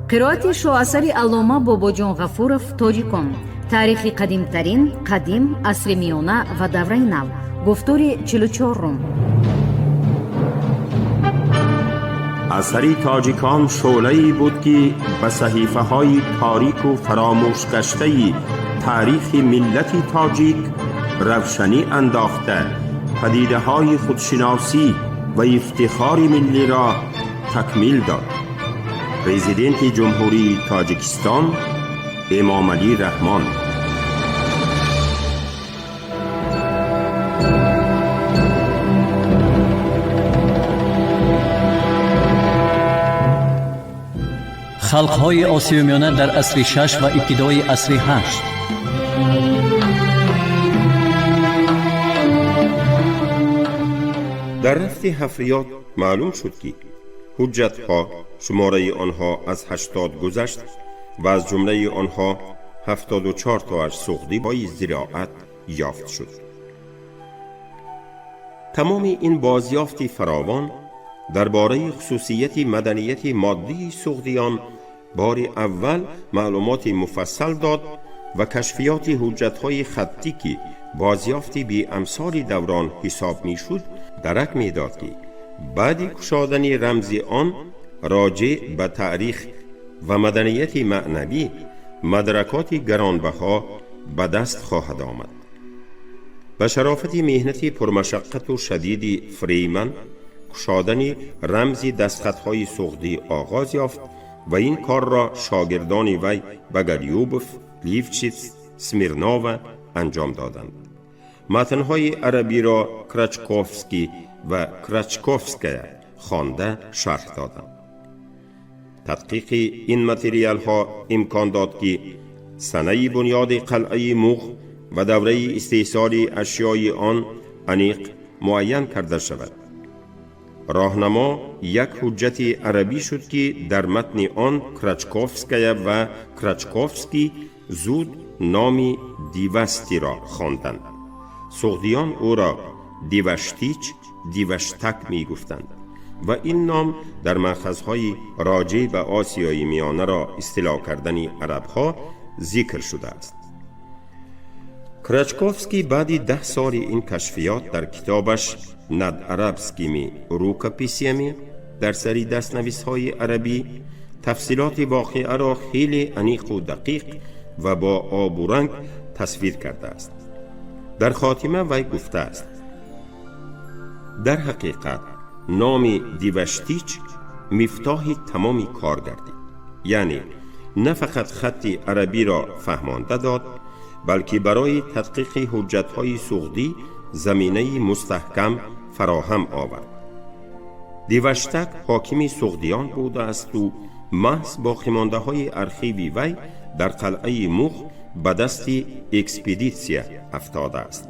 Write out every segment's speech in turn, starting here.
قرائت شاهاثر علامه باباجان غفورов تاجیکان. تاریخ قدیمترین قدیم، عصر میانه و دوره نو. گفتار 44. اثری تاجیکان شعله‌ای بود که به صحیفه های تاریک و فراموش گشته تاریخ ملت تاجیک روشنی انداخته، پدیده های خودشناسی و افتخار ملی را تکمیل داد. پرزیدنت جمهوری تاجیکستان امام علی رحمان. خلق‌های آسیای میانه در عصر 6 و ابتدای عصر 8. در رفت حفریات معلوم شد که حجت‌ها شماره آنها از 80 گذشت و از جمله آنها 74 تاش سوختی بای زراعت یافت شد. تمام این بازیافت فراوان درباره خصوصیت مدنیت مادی سوختیان بار اول معلومات مفصل داد و کشفیات حجت‌های خطی که بازیافت بی امثال دوران حساب می شد درک می داد که بعد کشادن رمز آن راجع به تاریخ و مدنیت معنوی مدرکات گرانبها به دست خواهد آمد. به شرافت مهنت پرمشقت و شدید فریمن کشادن رمز دستخطهای سوختی آغاز یافت و این کار را شاگردان وی بگلیوبوف، لیفچیتس، سمیرنوو انجام دادند. متنهای عربی را کرچکوفسکی و کرچکوفسکیا خوانده شرح دادند. تدقیق این متریال ها امکان داد که سنه بنیاد قلعه موغ و دوره استحصال اشیای آن انیق معین کرده شود. راهنما یک حجت عربی شد که در متن آن کرچکوفسکیا و کرچکوفسکی زود نام دیوستی را خواندند. سوختیان او را دیوشتیچ، دیوشتک می گفتند و این نام در مأخذهای راجع به آسیای میانه را اصطلاح کردن عربها ذکر شده است. کرچکوفسکی بعد 10 سال این کشفیات در کتابش ند عربسکیمی روکاپیسیمی در سری دستنویس‌های عربی تفصیلات واقعه را خیلی عمیق و دقیق و با آب و رنگ تصویر کرده است. در خاتمه وی گفته است: در حقیقت نام دیوشتیچ مفتاح تمامی کارگردی، یعنی نه فقط خط عربی را فهمانده داد بلکه برای تدقیق حجت‌های سوختی زمینه مستحکم فراهم آورد. دیوشتک حاکم سوختیان بوده است و محض باقیمانده های ارخیوی وی در قلعه موغ به دست اکسپدیسیا افتاده است.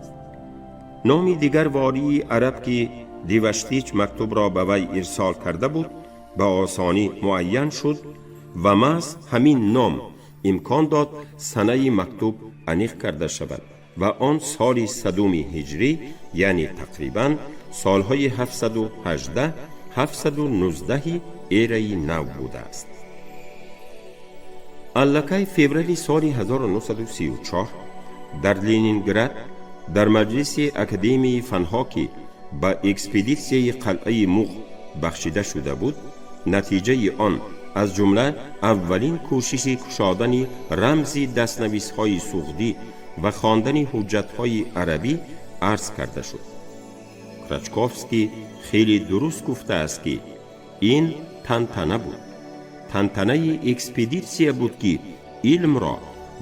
نام دیگر واری عرب که دیوشتیچ مکتوب را به وی ارسال کرده بود به آسانی معین شد و محض همین نام امکان داد سنه مکتوب انیق کرده شود و آن سال 100 هجری، یعنی تقریباً سالهای 718 719 ایره نو بوده است. الاکای فوریه سال 1934 در لینینگراد در مجلس اکادمی فنها که با اکسپدیسیه قلعه موغ بخشیده شده بود، نتیجه آن از جمله اولین کوشش کشادن رمز دستنویس‌های سوختی و خواندن حجت‌های عربی عرض کرده شد. کرچکوفسکی خیلی درست گفته است که این تنتنه بود. تنتنه اکسپدیسیه بود که علم را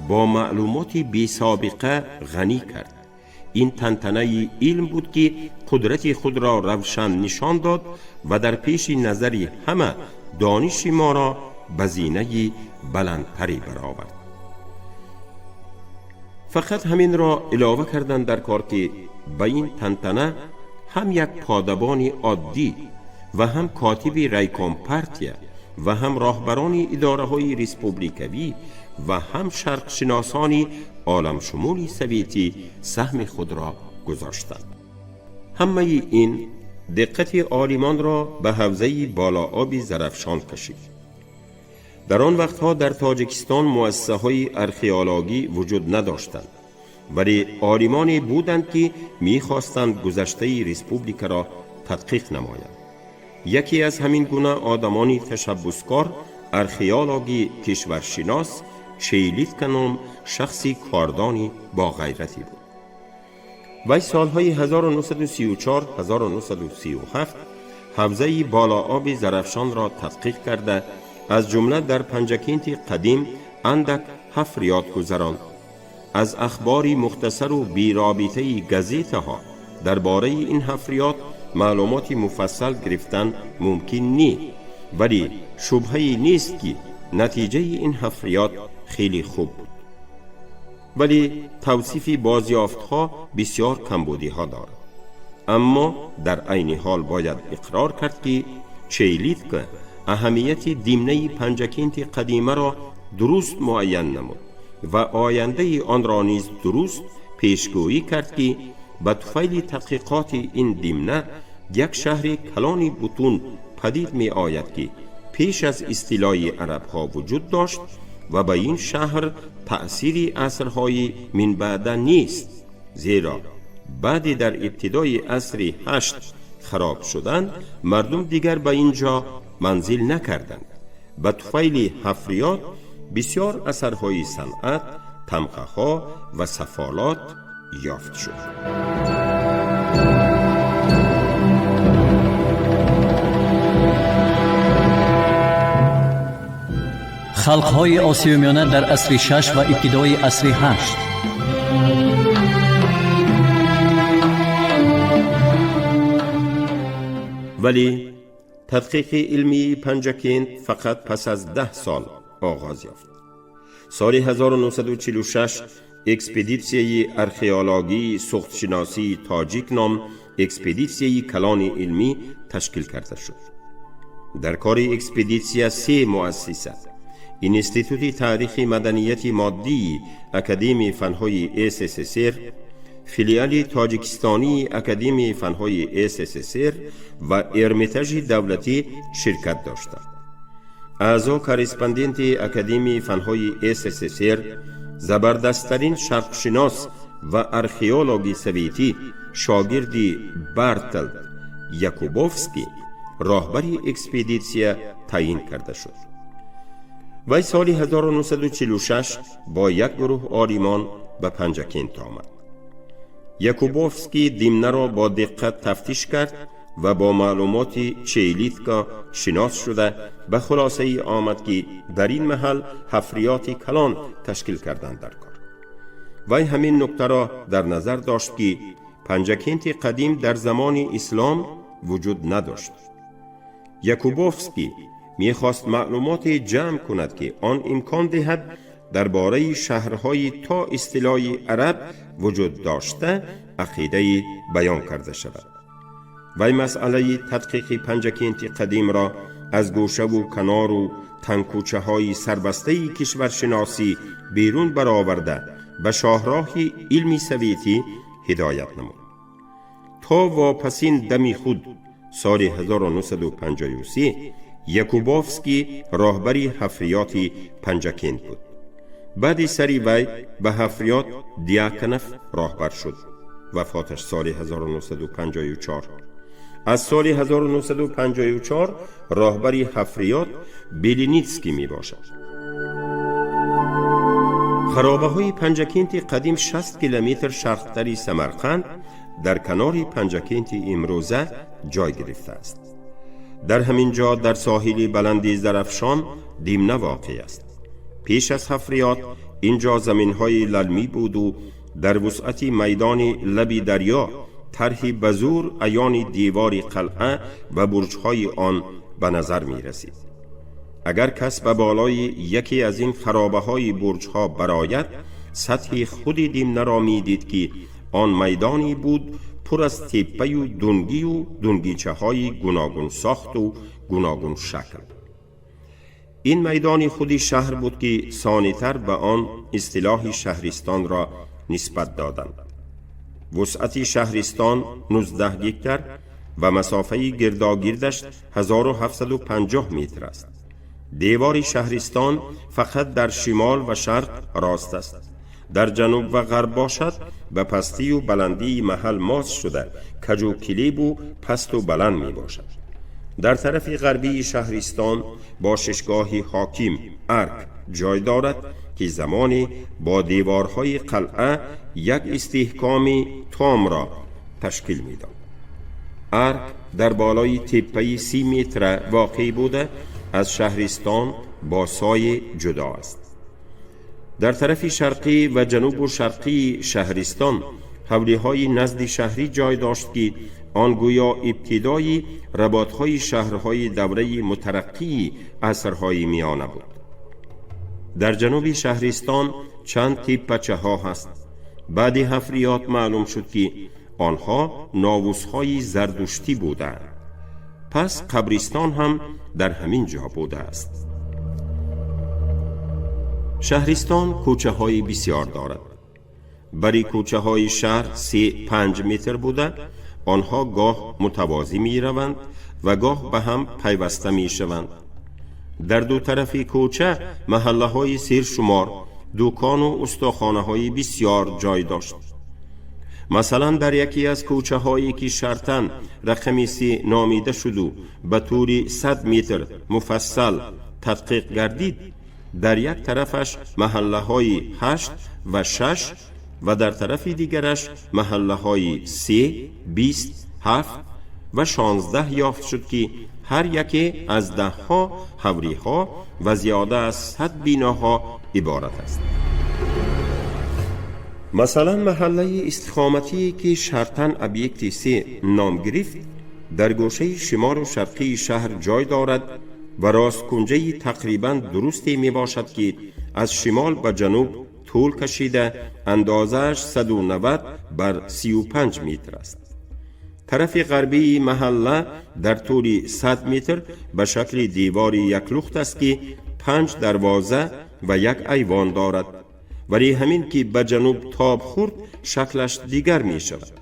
با معلومات بی سابقه غنی کرد. این تنتنه علم بود که قدرت خود را روشن نشان داد و در پیش نظر همه دانش ما را به زینه بلندتری برآورد. فقط همین را علاوه کردن در کار که به این تنتنه هم یک پادبان عادی و هم کاتب ریکام پارتیا و هم راهبران اداره های ریسپوبلیکوی و هم شرق شناسان عالم شمول سویتی سهم خود را گذاشتند. همه این دقت عالمان را به حوزه بالا آب زرافشان کشید. در آن وقتها در تاجیکستان مؤسسه‌های ارخئولوژی وجود نداشتند، ولی عالمانی بودند که می‌خواستند گذشته ریسپوبلیک را تدقیق نمایند. یکی از همین گونه آدمانی تشبسکار ارخئولوژی کشورشناس چیلیتکا نام شخصی کاردانی با غیرتی بود. وی سالهای 1934 1937 حوزه بالا آب زرافشان را تدقیق کرده از جمله در پنجکینت قدیم اندک حفریات گذراند. از اخباری مختصر و بی‌رابطه گزیته ها درباره این حفریات معلومات مفصل گرفتن ممکن نیست، ولی شبهه‌ای نیست که نتیجه این حفریات خیلی خوب بود. ولی توصیف بازیافت‌ها بسیار کمبودی‌ها دارد. اما در عین حال باید اقرار کرد که چیلیتکا اهمیت دیمنه پنجکینت قدیمه را درست معین نمود و آینده آن را نیز درست پیشگویی کرد که به طفیل تحقیقات این دیمنه یک شهر کلان بطون پدید می آید که پیش از استیلای عرب ها وجود داشت و به این شهر تأثیر عصرهای من بعد نیست، زیرا بعد در ابتدای عصر 8 خراب شدند مردم دیگر به اینجا منزل نکردند. به طفیل حفریات بسیار اثرهای صنعت، تمغه‌ها و سفالات یافت شد. خلق‌های آسیای میانه در عصر 6 و ابتدای عصر 8. ولی تحقیق علمی پنجکینت فقط پس از 10 سال آغاز یافت. سال 1946 اکسپدیسیه ارخئولوژی سوختشناسی تاجیک نام اکسپدیسیه کلان علمی تشکیل کرده شد. در کار اکسپدیسیه 3 مؤسسه، انستیتوت تاریخ مدنیت مادی اکادمی فنهای SSSR، فیلیال تاجیکستانی اکادمی فنهای SSSR و ارمیتاژ دولتی شرکت داشتند. اعضا کارسپاندنت اکادمی فنهای SSSR، زبردستترین شرقشناس و ارخئولوژ سویتی شاگرد برتلد یاکوبوفسکی راهبری اکسپدیسیه تعیین کرده شد. وی سال 1946 با یک گروه عالمان به پنجکینت آمد. یاکوبوفسکی دیمنه را با دقت تفتیش کرد و با معلومات چیلیتکا شناس شده به خلاصه آمد که در این محل حفریات کلان تشکیل کردند در کار. وی همین نکته را در نظر داشت که پنجکینت قدیم در زمان اسلام وجود نداشت. یاکوبوفسکی میخواست معلومات جمع کند که آن امکان دهد درباره شهرهای تا استیلای عرب وجود داشته عقیده بیان کرده شود. وی مسئله تدقیق پنجکینت قدیم را از گوشه و کنار و تنگکوچه های سربسته کشورشناسی بیرون برآورده به شاهراه علمی سویتی هدایت نمود. تا واپسین دمی خود سال 1953 یاکوبوفسکی راهبری حفریات پنجکینت بود. بعد سری وی به حفریات دیاکنف راهبر شد. وفاتش سال 1954. از سال 1954 راهبری حفریات بیلینیتسکی می باشد. خرابه های پنجکینت قدیم 60 کیلومتر شرقتر سمرقند در کنار پنجکینت امروزه جای گرفته است. در همین جا در ساحل بلند زرافشان دیمنه واقع است. پیش از حفریات اینجا زمین‌های للمی بود و در وسعت میدان لب دریا طرحی بزور عیان دیوار قلعه و برج‌های آن به نظر می رسید. اگر کس به بالای یکی از این خرابه‌های برج‌ها برآید، سطح خود دیمنه را می دید که آن میدانی بود پر از تپه و دنگی و دنگیچه‌های گوناگون ساخت و گوناگون شکل. این میدان خودی شهر بود که ثانی‌تر به آن اصطلاح شهرستان را نسبت دادند. وسعت شهرستان 19 گیکتر و مسافه گرداگیردش 1750 متر است. دیوار شهرستان فقط در شمال و شرق راست است. در جنوب و غرب باشد به پستی و بلندی محل ماست شده، کج و کلیب و پست و بلند می باشد. در طرف غربی شهرستان باششگاهی حاکم ارک جای دارد که زمانی با دیوارهای قلعه یک استحکام تام را تشکیل می داد. ارک در بالای تپه 30 متر واقع بوده از شهرستان با سایه جدا است. در طرف شرقی و جنوب و شرقی شهرستان حوله های نزد شهری جای داشت که آن گویا ابتدای رباطهای شهرهای دوره مترقی عصرهای میانه بود. در جنوب شهرستان چند تپه‌چه ها هست. بعد حفریات معلوم شد که آنها ناوس‌های زردشتی بودند. پس قبرستان هم در همین جا بوده است. شهرستان کوچه های بسیار دارد. بری کوچه های شهر 3-5 متر بوده. آنها گاه متوازی می روند و گاه به هم پیوسته می شوند. در دو طرف کوچه محله های سرشمار، دکان و استخانه های بسیار جای داشت. مثلا در یکی از کوچه هایی که شرطاً رقم 3 نامیده شد و به طور 100 متر مفصل تدقیق گردید، در یک طرفش محله های 8 و 6 و در طرف دیگرش محله های 3, 20, 7 و 16 یافت شد که هر یکی از 10 حوری ها و زیاده از 100 بیناها عبارت است. مثلا محله استقامتی که شرطاً ابیکت 3 نام گرفت در گوشه شمال و شرقی شهر جای دارد و راست کنجه تقریباً درستی می باشد که از شمال به جنوب طول کشیده اندازهش 190 بر 35 متر است. طرف غربی محله در طول 100 متر به شکل دیواری یک لخت است که 5 دروازه و یک ایوان دارد، ولی همین که به جنوب تاب خورد شکلش دیگر می شود.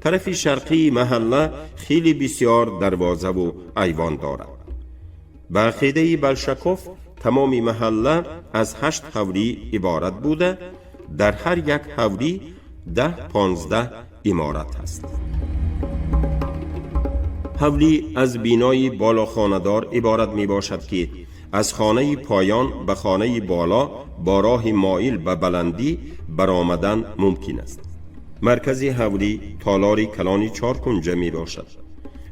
طرف شرقی محله خیلی بسیار دروازه و ایوان دارد. به عقیده بلشکوف تمام محله از 8 حوری عبارت بوده. در هر یک حوری 10-15 عمارت است. حولی از بینای بالا خانه‌دار عبارت می باشد که از خانه پایان به خانه بالا با راه مایل به بلندی برآمدن ممکن است. مرکز حولی تالاری کلانی 4 کنجه می باشد.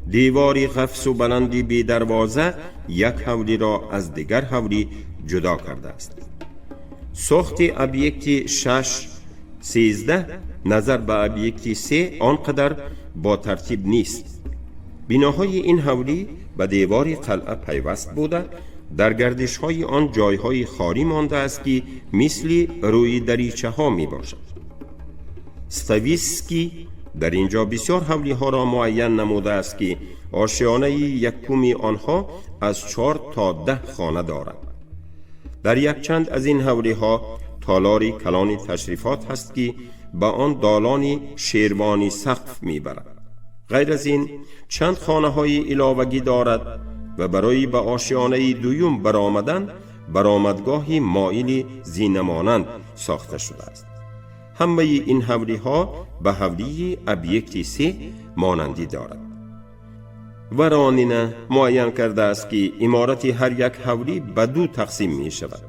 دیواری قفس و بلندی بی دروازه یک حولی را از دیگر حولی جدا کرده است. ساخت ابیکت 6-13 نظر به ابیکت 3 آنقدر با ترتیب نیست. بیناهای این حولی به دیوار قلعه پیوست بوده. در گردش های آن جای های خالی مانده است که مثل روی دریچه ها می باشد. ستویسکی در اینجا بسیار حولی ها را معین نموده است که آشیانه یکمی آنها از 4 تا 10 خانه دارد. در یک چند از این حولی ها تالاری کلان تشریفات هست که به آن دالانی شیروانی سقف می برد. غیر از این چند خانه های علاوگی دارد و برای به آشیانه دویم برآمدن برآمدگاهی مایل زینه مانند ساخته شده است. همه این حولی ها به حولی ابیکت 3 مانندی دارد. و رانینه معین کرده است که عمارت هر یک حولی به 2 تقسیم می شود: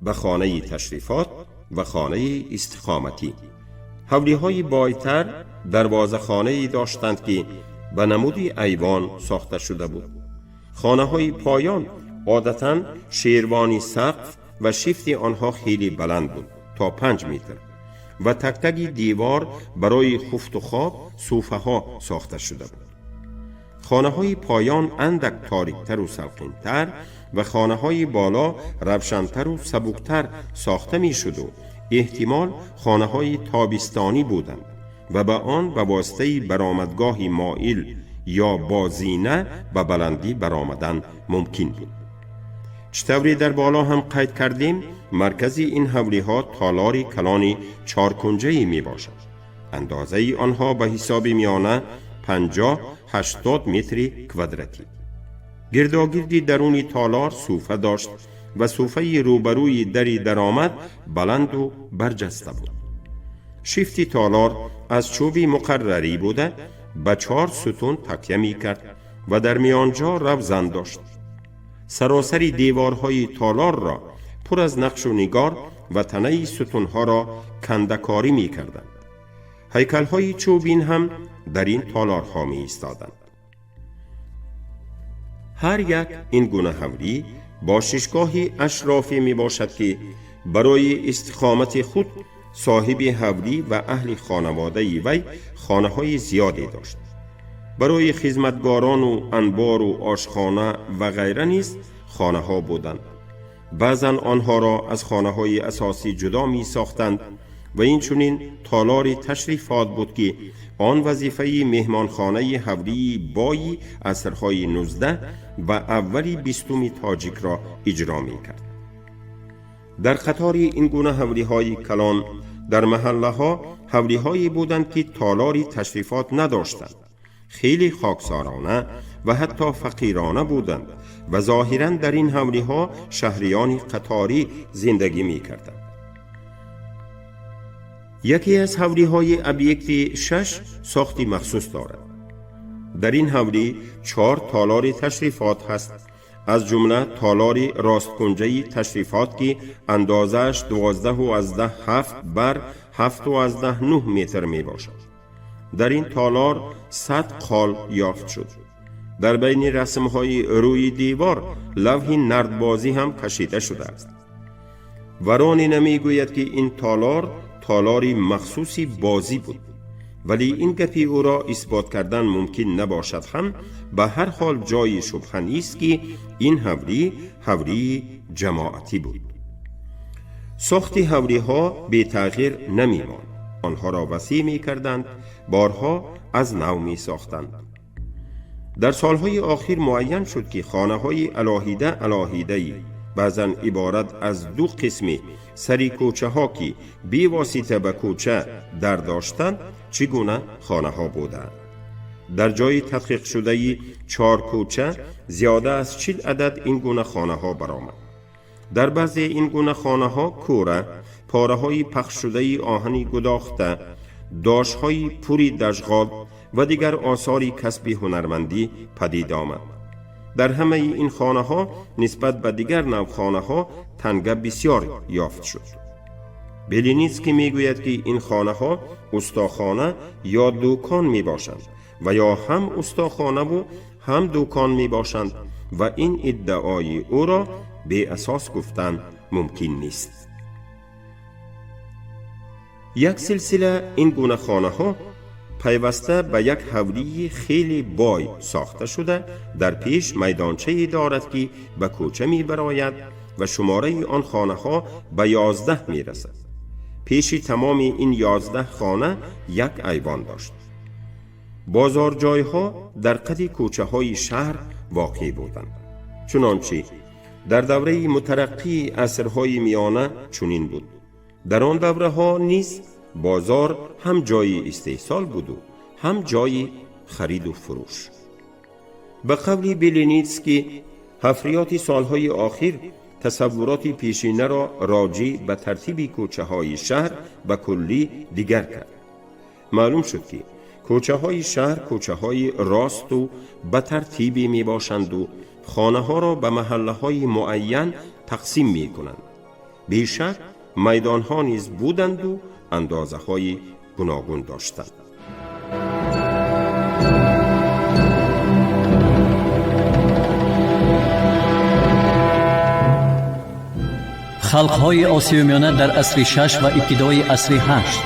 به خانه تشریفات و خانه استقامتی. حولی های بایتر دروازه خانه داشتند که به نمود ایوان ساخته شده بود. خانه های پایان عادتاً شیروانی سقف و شیفت آنها خیلی بلند بود تا 5 متر و تک تک دیوار برای خفت و خواب صوفه ها ساخته شده بود. خانه های پایان اندک تاریکتر و سلقینتر و خانه های بالا روشنتر و سبکتر ساخته می شد و احتمال خانه های تابستانی بودند و به آن به واسطه برآمدگاهی مائل یا بازینه به بلندی برآمدن ممکن بود. چطوری در بالا هم قید کردیم، مرکزی این حولی ها تالاری کلانی 4 کنجه‌ای می باشد. اندازه آنها به حساب میانه 50-80 متر کوادراتی. گرداگردی درون تالار صوفه داشت و صوفه روبروی دری درآمد بلند و برجسته بود. شیفت تالار از چوبی مقرری بوده به 4 ستون تکیه می کرد و در میانجا روزن داشت. سراسر دیوارهای تالار را پر از نقش و نگار و تنه ستونها را کندکاری می کردند. هیکل‌های چوبین هم در این تالارها می ایستادند. هر یک این گونه حولی با ششگاهی اشرافی می باشد که برای استقامت خود صاحب حولی و اهل خانواده وی خانه های زیادی داشت. برای خدمتگاران و انبار و آشخانه و غیره نیز خانه ها بودند. بعضا آنها را از خانه های اساسی جدا می ساختند و این چنین تالار تشریفات بود که آن وظیفه مهمانخانه حولی بای عصرهای 19 و اولی 20 تاجیک را اجرا می کرد. در قطار این گونه حولی های کلان در محله ها حولی هایی بودند که تالاری تشریفات نداشتند. خیلی خاکسارانه و حتی فقیرانه بودند و ظاهراً در این حولی ها شهریان قطاری زندگی می کردند. یکی از حولی های ابیکت 6 ساختی مخصوص دارد. در این حولی 4 تالار تشریفات هست، از جمله تالار راستکنجه تشریفات که اندازش 12.7 بر 7.9 متر می باشد. در این تالار 100 قال یافت شد. در بین رسمهای روی دیوار لوح نردبازی هم کشیده شده است. ورانی نمی گوید که این تالاری مخصوصی بازی بود، ولی این گپی او را اثبات کردن ممکن نباشد. هم به هر حال جای شبهه نیست که این حولی جماعتی بود. ساخت حولی ها بی تغییر نمی ماند. آنها را وسیع می کردند، بارها از نو می ساختند. در سالهای آخر معین شد که خانه های علاهیده بعضاً عبارت از 2 قسم سری کوچه ها که بی واسطه به کوچه در داشتند چگونه خانه ها بودند. در جای تدقیق شده 4 کوچه زیاده از 40 عدد این گونه خانه ها برآمد. در بعضی این گونه خانه ها کوره، پاره های پخش شده آهنی گداخته، داش های پوری دژغال و دیگر آثاری کسبی هنرمندی پدید آمد. در همه این خانه ها نسبت به دیگر نوع خانه ها تنگه بسیار یافت شد. بلینیتسکی می گوید که این خانه ها استاخانه یا دکان می باشند و یا هم استاخانه و هم دکان می باشند و این ادعای او را به اساس گفتن ممکن نیست. یک سلسله این گونه خانه ها پیوسته به یک حولی خیلی بای ساخته شده در پیش میدانچه دارد که به کوچه می براید و شماره آن خانه ها به 11 می رسد. پیش تمام این 11 خانه یک ایوان داشت. بازار جای ها در قد کوچه های شهر واقع بودند. چنانچه در دوره مترقی عصرهای میانه چنین بود. در آن دوره ها نیز بازار هم جای استحصال بود و هم جای خرید و فروش. به قول بلینیتسکی حفریات سالهای آخر تصورات پیشینه را راجع به ترتیب کوچه های شهر به کلی دیگر کرد. معلوم شد که کوچه های شهر کوچه های راست و به ترتیبی می باشند و خانه ها را به محله های معین تقسیم می کنند. بیشک میدان ها نیز بودند و اندازه های گوناگون داشتند. خلق‌های آسیای میانه در عصر 6 و ابتدای عصر 8.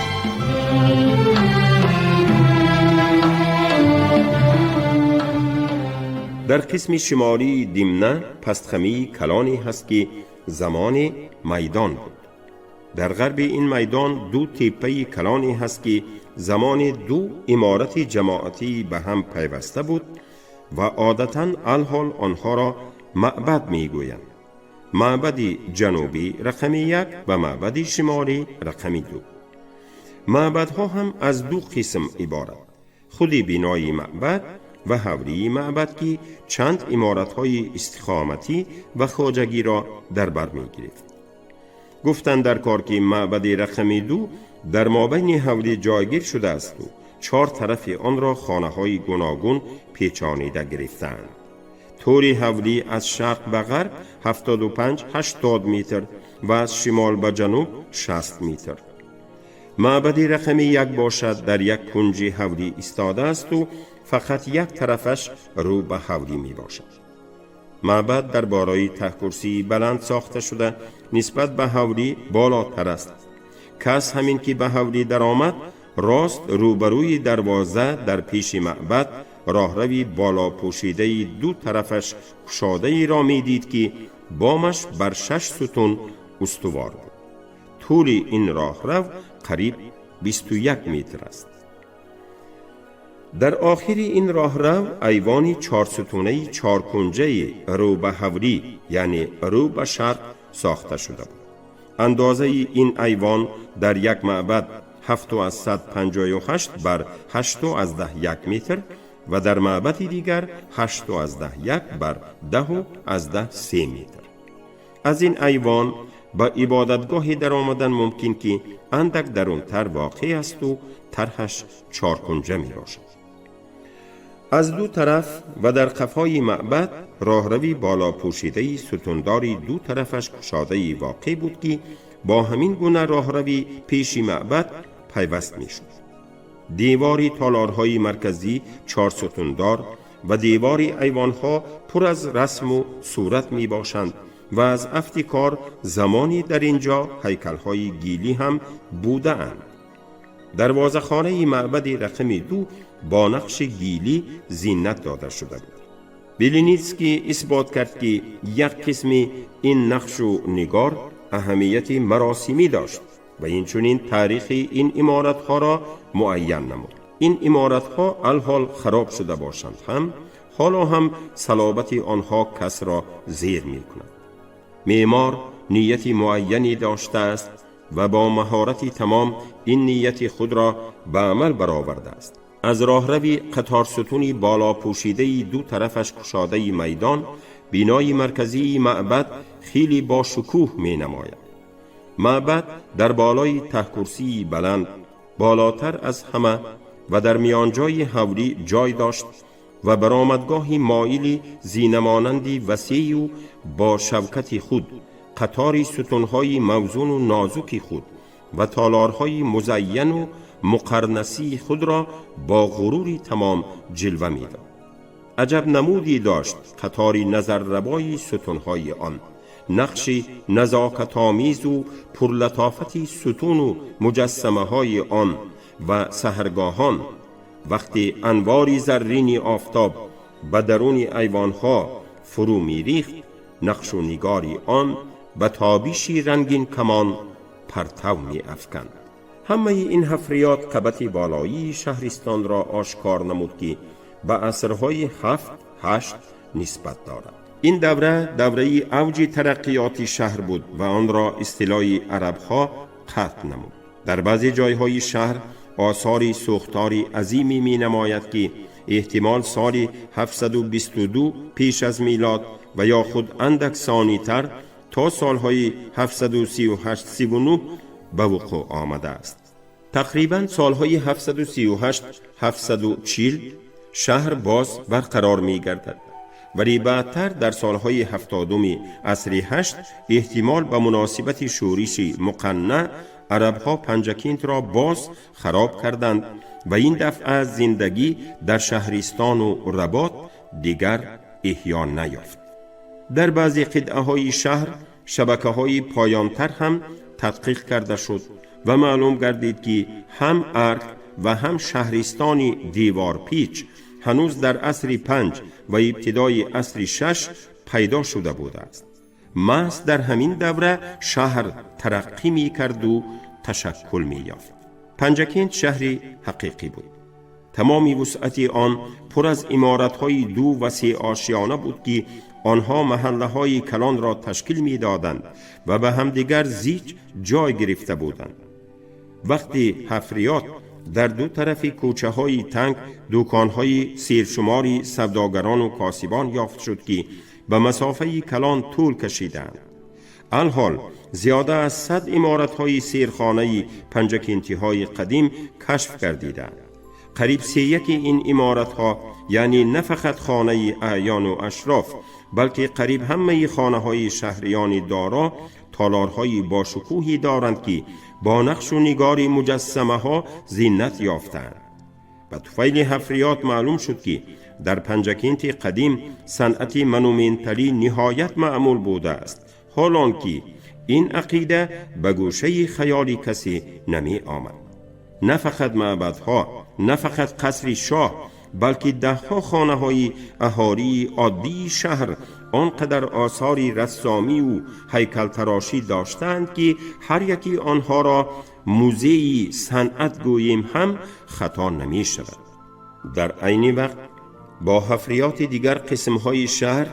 در قسم شمالی دیمنه پستخمی کلانی هست که زمان میدان بود. در غرب این میدان 2 تپه کلانی هست که زمان 2 عمارت جماعتی به هم پیوسته بود و عادتاً الحال آنها را معبد می گویند. معبد جنوبی رقم 1 و معبد شمالی رقم 2. معبدها هم از دو قسم عبارت: خودی بینای معبد و حولی معبد که چند عمارت‌های استقامتی و خواجگی را در بر می‌گرفت. گفتند در کار که معبد رقم 2 در مابین حولی جایگیر شده است و 4 طرف آن را خانه‌های گوناگون پیچانیده گرفتند. طول حولی از شرق به غرب 75-80 متر و از شمال به جنوب 60 متر. معبد رقم 1 باشد در یک کنج حولی ایستاده است و فقط یک طرفش رو به حولی می باشد. معبد در بالای ته‌کرسی بلند ساخته شده نسبت به حولی بالاتر است. کس همین که به حولی در آمد راست روبروی دروازه در پیش معبد راهروی بالا پوشیده دو طرفش گشاده ای را می دید که بامش بر 6 ستون استوار بود. طول این راهرو قریب 21 متر است. در آخر این راهرو ایوانی 4 ستونه 4 کنجه رو به حولی یعنی رو به شرق ساخته شده بود. اندازه این ایوان در یک معبد 758 بر 8.1 متر و در معبد دیگر 8.1 بر 10.3 متر. از این ایوان با عبادتگاهی در آمدن ممکن که اندک درونتر واقع است و طرحش 4 کنجه می باشد. از دو طرف و در قفای معبد راهروی بالا پوشیده ستونداری دو طرفش گشاده واقع بود که با همین گونه راهروی پیش معبد پیوست می شد. دیواری تالارهای مرکزی 4 ستوندار و دیواری ایوانها پر از رسم و صورت می باشند و از افتکار زمانی در اینجا هیکل‌های گیلی هم بوده اند. دروازه خانه معبد رقم 2 با نقش گیلی زینت داده شده بود. بیلینیتسکی اثبات کرد که یک قسم این نقش و نگار اهمیت مراسمی داشت و اینچنین تاریخ این عمارت‌ها را معین نمود. این عمارت‌ها الحال خراب شده باشند هم حالا هم صلابت آنها کس را زیر می‌کند. معمار نیت معینی داشته است و با مهارت تمام این نیت خود را به عمل برآورده است. از راهروی قطار ستونی بالا پوشیده دو طرفش گشاده میدان بینای مرکزی معبد خیلی با شکوه می نماید. معبد در بالای ته‌کرسی بلند بالاتر از همه و در میانجای حولی جای داشت و برآمدگاهی مایلی زینه‌مانندی وسیع و با شوکت خود، قطاری ستونهای موزون و نازک خود و تالارهای مزین و مقرنسی خود را با غروری تمام جلوه می‌داد. عجب نمودی داشت قطاری نظرربای ستونهای آن، نقشی نزاکت‌آمیز و پرلطافتی ستون و مجسمه های آن و سحرگاهان. وقتی انواری زرینی آفتاب به درون ایوانها فرو می‌ریخت، نقش و نگاری آن به تابیشی رنگین کمان پرتو می‌افکند. همه این حفریات قبط بالایی شهرستان را آشکار نمود که به عصرهای 7-8 نسبت دارد. این دوره اوج ترقیات شهر بود و آن را اصطلاح عربها قطع نمود. در بعضی جایهای شهر آثار سوختاری عظیمی می نماید که احتمال سال 722 پیش از میلاد و یا خود اندک ثانی تر تا سالهای 738-39 به وقوع آمده است. تقریباً سالهای 738-740 شهر باز برقرار می گردد. ولی بعدتر در سالهای 70 عصر 8 احتمال به مناسبت شورش مقنع عربها پنجکینت را باز خراب کردند و این دفعه از زندگی در شهرستان و رباط دیگر احیا نیافت. در بعضی قطعه های شهر شبکه های پایانتر هم تدقیق کرده شد و معلوم گردید که هم ارگ و هم شهرستانی دیوار پیچ هنوز در عصر 5 و ابتدای عصر 6 پیدا شده بوده است. محض در همین دوره شهر ترقی می کرد و تشکل می یافت. پنجکینت شهری حقیقی بود. تمامی وسعت آن پر از عمارت‌های دو و سه آشیانه بود که آنها محله‌های کلان را تشکیل می دادند و به همدیگر زیچ جای گرفته بودند. وقتی حفریات در دو طرف کوچه های تنگ دکان های سیرشماری سوداگران و کاسبان یافت شد که به مسافه کلان طول کشیدند. الحال زیاده از 100 عمارت های سیرخانه پنجکینتی های قدیم کشف گردیدند. قریب 3/1 این عمارت ها، یعنی نه فقط خانه اعیان و اشراف بلکه قریب همه خانه های شهریان دارا تالارهای باشکوهی دارند که با نقش و نگار مجسمه ها زینت یافتند. به طفیل حفریات معلوم شد که در پنجکینت قدیم صنعت منومنتری نهایت معمول بوده است، حالان که این عقیده به گوشه خیال کسی نمی آمد. نه فقط معبدها، نه فقط قصر شاه، بلکه دهها خانه های اهالی عادی شهر آنقدر آثاری رسامی و هیکل تراشی داشتند که هر یکی آنها را موزه صنعت گوییم هم خطا نمی شود. در عین وقت با حفریات دیگر قسم های شهر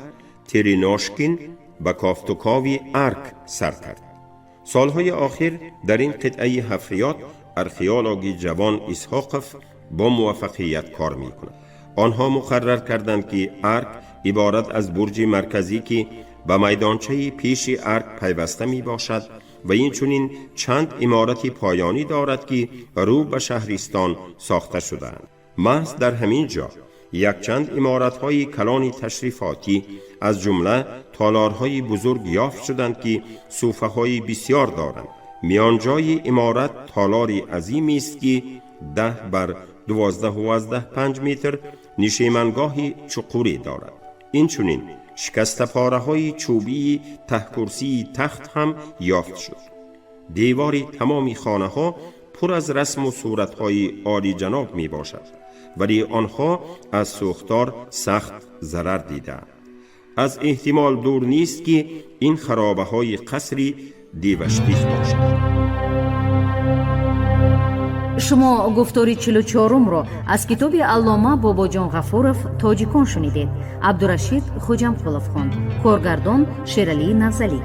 تریناشکین به کافتوکاوی ارک سر کرد. سالهای آخر در این قطعه حفریات ارخیولوژی جوان اسحاقف با موفقیت کار می کند. آنها مقرر کردند که ارک عبارت از برج مرکزی که به میدانچه پیش ارک پیوسته می باشد و این چنین چند عمارت پایانی دارد که رو به شهرستان ساخته شدند. محض در همین جا یک چند عمارت‌های کلان تشریفاتی از جمله تالارهای بزرگ یافت شدند که صوفه‌های بسیار دارند. میانجای عمارت تالاری عظیمی است که 10 بر 12.5 متر نشیمنگاهی چقوری دارد. این چنین شکسته پاره‌های چوبی ته کرسی تخت هم یافت شد. دیوار تمامی خانه‌ها پر از رسم و صورت‌های عالی جناب می باشد، ولی آنها از سوختار سخت ضرر دیدند. از احتمال دور نیست که این خرابه‌های قصری دیوشتیز باشد. شما گفتاری 44 رو از کتاب علامه باباجان غفورов تاجیکان شنیدید. عبدالرشید خوجمقولов خوند. کارگردان شیرالی نفزلی.